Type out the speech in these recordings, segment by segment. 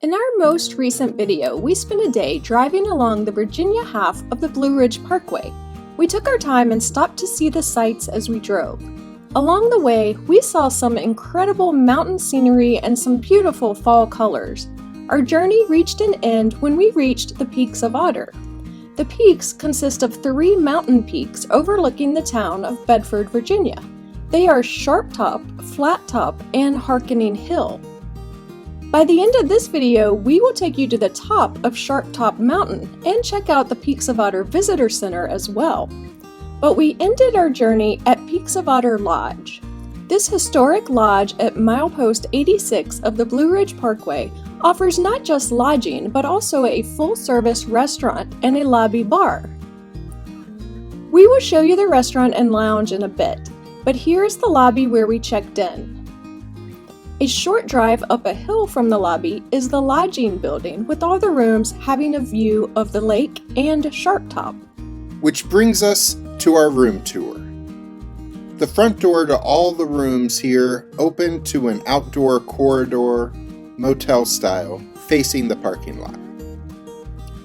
In our most recent video, we spent a day driving along the Virginia half of the Blue Ridge Parkway. We took our time and stopped to see the sights as we drove. Along the way, we saw some incredible mountain scenery and some beautiful fall colors. Our journey reached an end when we reached the Peaks of Otter. The peaks consist of 3 mountain peaks overlooking the town of Bedford, Virginia. They are Sharp Top, Flat Top, and Harkening Hill. By the end of this video, we will take you to the top of Sharp Top Mountain and check out the Peaks of Otter Visitor Center as well. But we ended our journey at Peaks of Otter Lodge. This historic lodge at milepost 86 of the Blue Ridge Parkway offers not just lodging, but also a full-service restaurant and a lobby bar. We will show you the restaurant and lounge in a bit, but here's the lobby where we checked in. A short drive up a hill from the lobby is the lodging building, with all the rooms having a view of the lake and Sharp Top. Which brings us to our room tour. The front door to all the rooms here open to an outdoor corridor, motel style, facing the parking lot.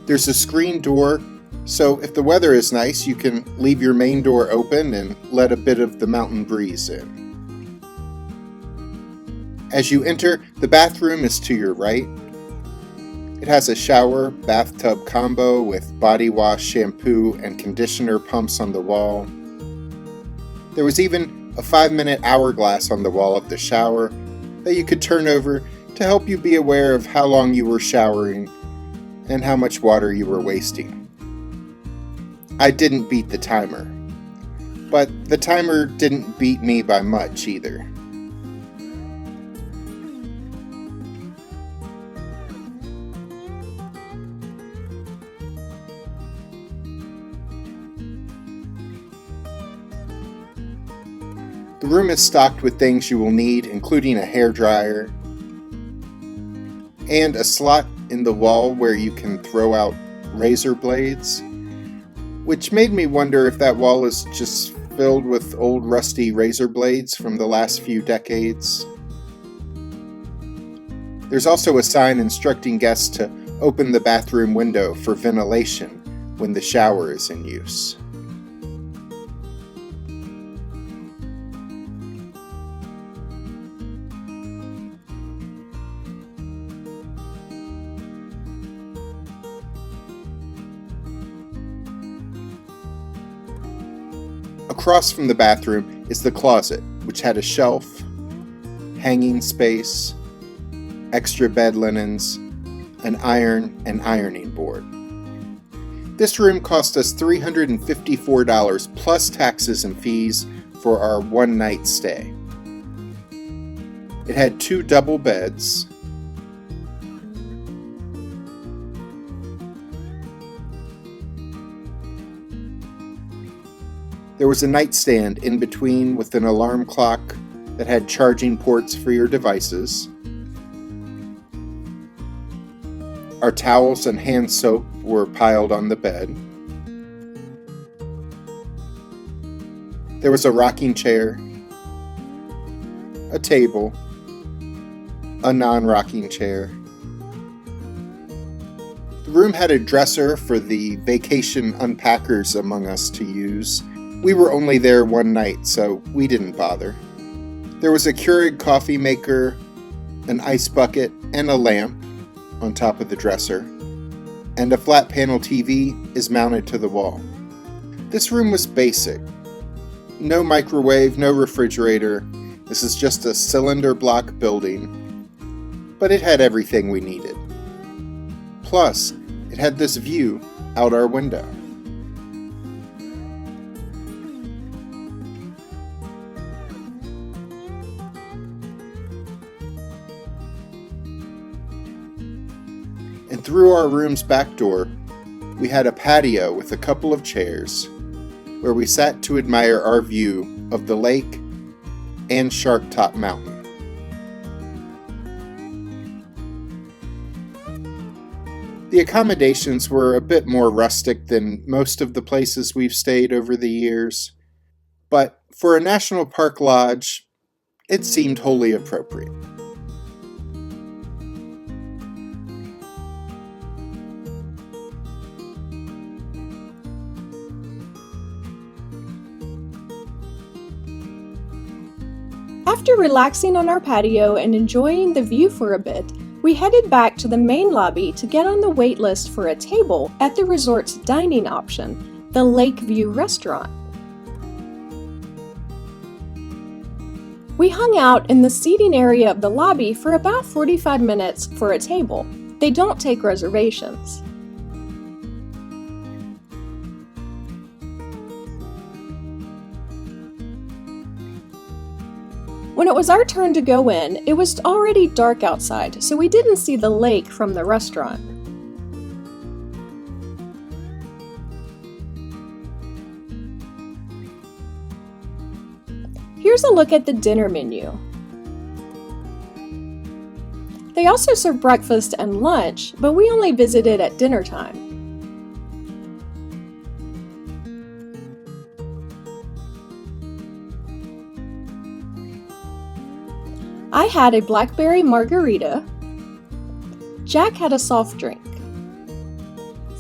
There's a screen door, so if the weather is nice, you can leave your main door open and let a bit of the mountain breeze in. As you enter, the bathroom is to your right. It has a shower bathtub combo with body wash, shampoo, and conditioner pumps on the wall. There was even a 5-minute hourglass on the wall of the shower that you could turn over to help you be aware of how long you were showering and how much water you were wasting. I didn't beat the timer, but the timer didn't beat me by much either. The room is stocked with things you will need, including a hairdryer and a slot in the wall where you can throw out razor blades, which made me wonder if that wall is just filled with old rusty razor blades from the last few decades. There's also a sign instructing guests to open the bathroom window for ventilation when the shower is in use. Across from the bathroom is the closet, which had a shelf, hanging space, extra bed linens, an iron and ironing board. This room cost us $354 plus taxes and fees for our one-night stay. It had 2 double beds, there was a nightstand in between with an alarm clock that had charging ports for your devices. Our towels and hand soap were piled on the bed. There was a rocking chair, a table, a non-rocking chair. The room had a dresser for the vacation unpackers among us to use. We were only there one night, so we didn't bother. There was a Keurig coffee maker, an ice bucket, and a lamp on top of the dresser, and a flat panel TV is mounted to the wall. This room was basic. No microwave, no refrigerator. This is just a cylinder block building, but it had everything we needed. Plus, it had this view out our window. And through our room's back door, we had a patio with a couple of chairs where we sat to admire our view of the lake and Sharp Top Mountain. The accommodations were a bit more rustic than most of the places we've stayed over the years, but for a national park lodge, it seemed wholly appropriate. After relaxing on our patio and enjoying the view for a bit, we headed back to the main lobby to get on the wait list for a table at the resort's dining option, the Lakeview Restaurant. We hung out in the seating area of the lobby for about 45 minutes for a table. They don't take reservations. When it was our turn to go in, it was already dark outside, so we didn't see the lake from the restaurant. Here's a look at the dinner menu. They also serve breakfast and lunch, but we only visited at dinner time. I had a blackberry margarita. Jack had a soft drink.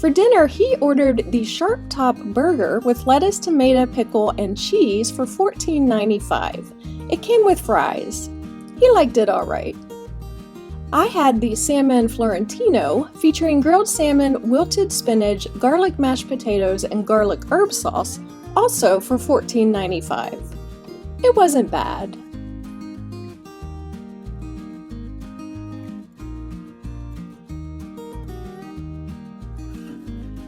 For dinner, he ordered the Sharp Top Burger with lettuce, tomato, pickle, and cheese for $14.95. It came with fries. He liked it all right. I had the Salmon Florentino, featuring grilled salmon, wilted spinach, garlic mashed potatoes, and garlic herb sauce, also for $14.95. It wasn't bad.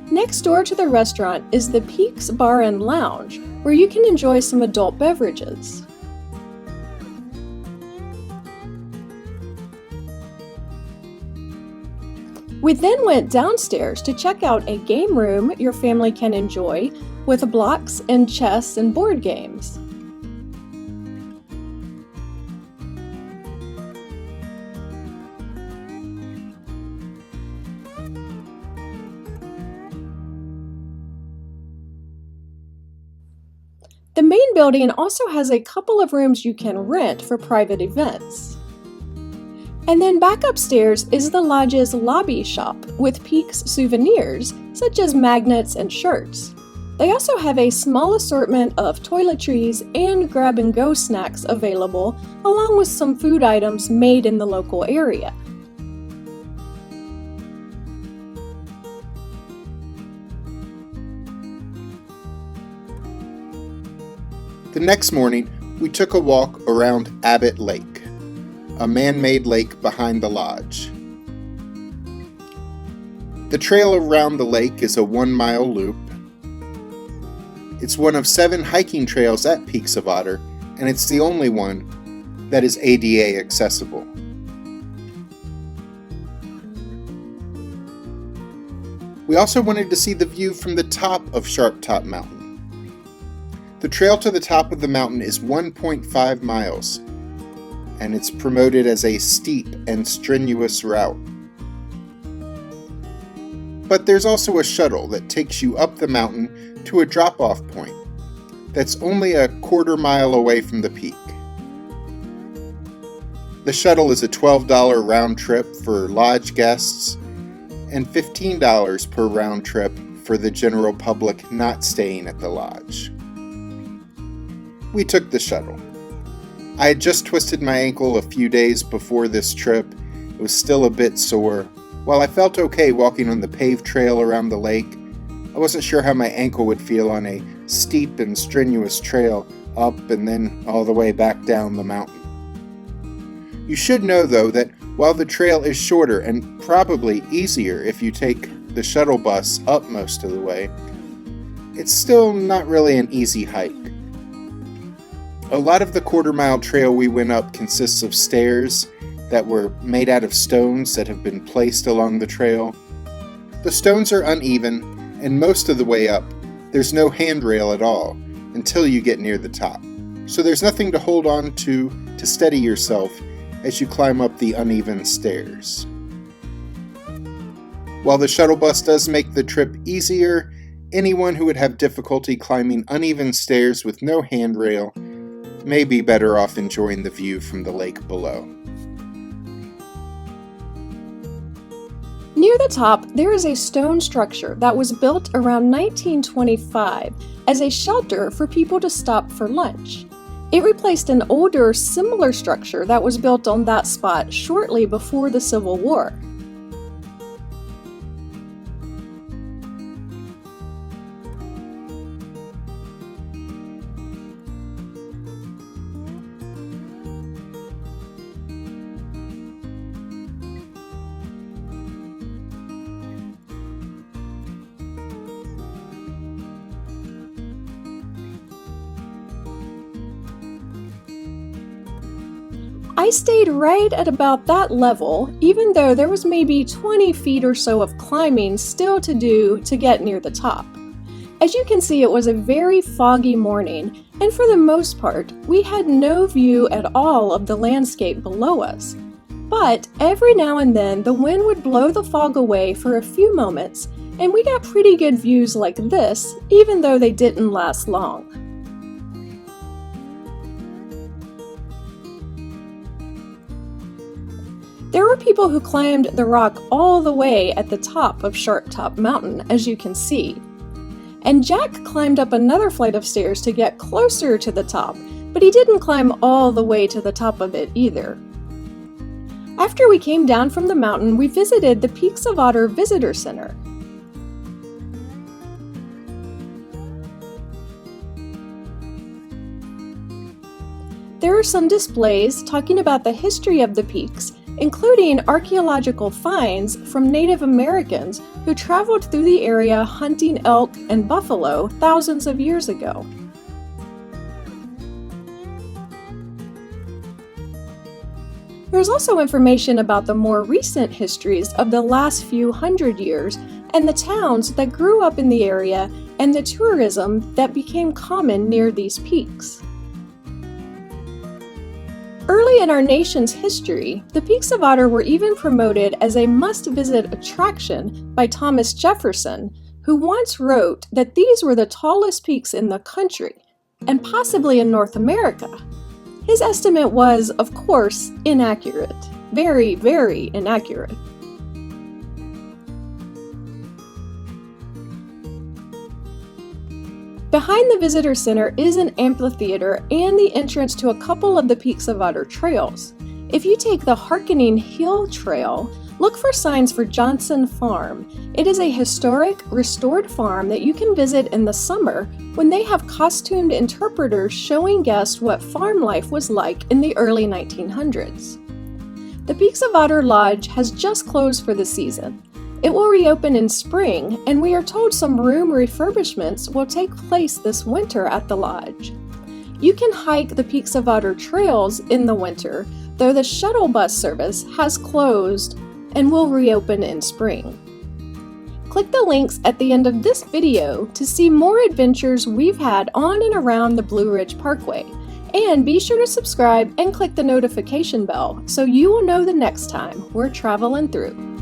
Next door to the restaurant is the Peaks Bar and Lounge, where you can enjoy some adult beverages. We then went downstairs to check out a game room your family can enjoy with blocks and chess and board games. The main building also has a couple of rooms you can rent for private events. And then back upstairs is the lodge's lobby shop with Peaks souvenirs such as magnets and shirts. They also have a small assortment of toiletries and grab-and-go snacks available, along with some food items made in the local area. The next morning, we took a walk around Abbott Lake, a man-made lake behind the lodge. The trail around the lake is a 1-mile loop. It's one of 7 hiking trails at Peaks of Otter, and it's the only one that is ADA accessible. We also wanted to see the view from the top of Sharp Top Mountain. The trail to the top of the mountain is 1.5 miles, and it's promoted as a steep and strenuous route. But there's also a shuttle that takes you up the mountain to a drop-off point that's only a quarter-mile away from the peak. The shuttle is a $12 round trip for lodge guests and $15 per round trip for the general public not staying at the lodge. We took the shuttle. I had just twisted my ankle a few days before this trip. It was still a bit sore. While I felt okay walking on the paved trail around the lake, I wasn't sure how my ankle would feel on a steep and strenuous trail up and then all the way back down the mountain. You should know, though, that while the trail is shorter and probably easier if you take the shuttle bus up most of the way, it's still not really an easy hike. A lot of the quarter-mile trail we went up consists of stairs that were made out of stones that have been placed along the trail. The stones are uneven, and most of the way up, there's no handrail at all until you get near the top. So there's nothing to hold on to steady yourself as you climb up the uneven stairs. While the shuttle bus does make the trip easier, anyone who would have difficulty climbing uneven stairs with no handrail may be better off enjoying the view from the lake below. Near the top, there is a stone structure that was built around 1925 as a shelter for people to stop for lunch. It replaced an older, similar structure that was built on that spot shortly before the Civil War. I stayed right at about that level, even though there was maybe 20 feet or so of climbing still to do to get near the top. As you can see, it was a very foggy morning, and for the most part, we had no view at all of the landscape below us. But every now and then, the wind would blow the fog away for a few moments, and we got pretty good views like this, even though they didn't last long. There were people who climbed the rock all the way at the top of Sharp Top Mountain, as you can see. And Jack climbed up another flight of stairs to get closer to the top, but he didn't climb all the way to the top of it either. After we came down from the mountain, we visited the Peaks of Otter Visitor Center. There are some displays talking about the history of the peaks, including archaeological finds from Native Americans who traveled through the area hunting elk and buffalo thousands of years ago. There's also information about the more recent histories of the last few hundred years and the towns that grew up in the area and the tourism that became common near these peaks. Early in our nation's history, the Peaks of Otter were even promoted as a must-visit attraction by Thomas Jefferson, who once wrote that these were the tallest peaks in the country, and possibly in North America. His estimate was, of course, inaccurate. Very, very inaccurate. Behind the visitor center is an amphitheater and the entrance to a couple of the Peaks of Otter trails. If you take the Harkening Hill Trail, look for signs for Johnson Farm. It is a historic, restored farm that you can visit in the summer when they have costumed interpreters showing guests what farm life was like in the early 1900s. The Peaks of Otter Lodge has just closed for the season. It will reopen in spring, and we are told some room refurbishments will take place this winter at the lodge. You can hike the Peaks of Otter trails in the winter, though the shuttle bus service has closed and will reopen in spring. Click the links at the end of this video to see more adventures we've had on and around the Blue Ridge Parkway, and be sure to subscribe and click the notification bell so you will know the next time we're traveling through.